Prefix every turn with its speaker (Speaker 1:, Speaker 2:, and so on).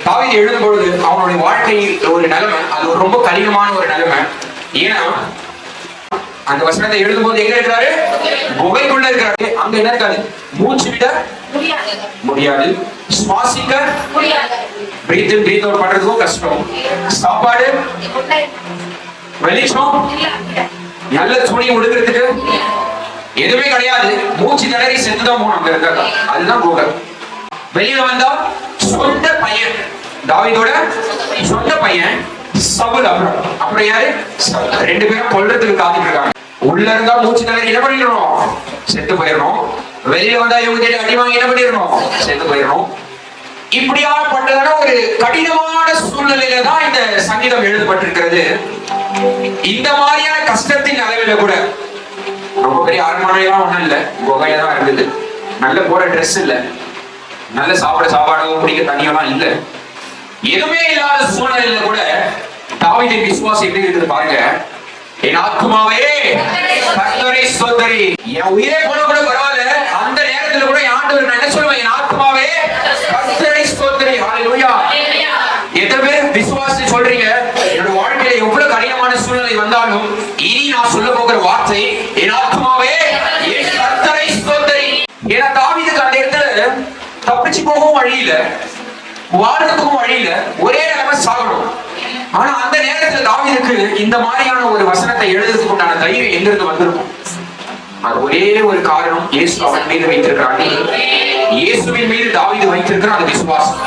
Speaker 1: தாவீது எழுதும் பொழுது அவனுடைய வாழ்க்கை ஒரு நிலைமை, அது ஒரு ரொம்ப கடினமான ஒரு நிலைமை. ஏன்னா அந்த வசனத்தை எழுதும் போது எங்க இருக்கிறாரு? குகைக்குள்ள இருக்கிறாரு. அங்க என்ன இருக்காது? மூச்சு விட முடியாது, சுவாசிக்க பிரீத் இன் பிரீத் அவுட் பண்றதுக்கும் கஷ்டம், சாப்பாடு, வெளிச்சம், நல்ல துணி உடுக்கிறதுக்கு எதுவுமே கிடையாது. மூச்சு திணறி செத்துதான் போகணும் அங்க இருக்காங்க. அதுதான் குகை. வெளியில வந்தா சொந்த பையன், தாவீதோட சொந்த பையன் சவுல். அப்புறம் யாரு? ரெண்டு பேரும் கொல்றதுக்கு காத்துட்டு இருக்காங்க. உள்ள இருந்தா மூச்சு திணறி என்ன பண்ணிடணும்? செத்து போயிடணும். வெளியில வந்தா இவங்க கிட்ட அடி வாங்கி என்ன பண்ணிடணும்? செத்து போயிடணும். இப்படியாப்பட்டதான ஒரு கடினமான சூழ்நிலையில தான் இந்த சங்கீதம் எழுதப்பட்டிருக்கிறது. இந்த மாதிரியான கஷ்டத்தின் நிலையில கூட ரொம்ப பெரிய அரண்மனைலாம் ஒண்ணும் இல்ல, குகையில தான் இருந்தது. நல்ல போற ட்ரெஸ் இல்ல, நல்ல சாப்பாடு குடிக்க தண்ணியெல்லாம் இல்ல, எதுவுமே இல்லாத சூழ்நிலையில கூட தாவீதின் விசுவாசம் எப்படி இருக்குது பாருங்க. என் ஆத்துமாவே கர்த்தரை ஸ்தோத்திரி. என் உயிரே போன கூட பரவாயில்ல, அந்த நேரத்துல கூட ஆண்டவர் நான் என்ன சொல்லுவேன்? என் ஆத்துமாவே கர்த்தரை ஸ்தோத்திரி. ஹல்லேலூயா. எத்தனை பேர் விசுவாசி சொல்றீங்க? என்னோட வாழ்க்கையில எவ்வளவு கடினமான சூழ்நிலை வந்தாலும் இனி நான் சொல்ல போகிற வார்த்தை என் ஆத்துமாவே என் கர்த்தரை ஸ்தோத்திரி. ஏன்னா தாவீதுக்கு அந்த இடத்துல தப்பிச்சு போகவும் வழி இல்ல, வாழ்றதுக்கும் வழி இல்ல, ஒரே நிலைமை சாகணும். ஆனா அந்த நேரத்துல தாவீதுக்கு இந்த மாதிரியான ஒரு வசனத்தை எழுதுறதுக்கு உண்டான தைரியம் எங்கிருந்து வந்திருக்கும்? அது ஒரே ஒரு காரணம், இயேசு அவன் மீது வைத்திருக்கிறான். இயேசுவின் மீது தாவீது வைத்திருக்கிற அந்த விசுவாசம்.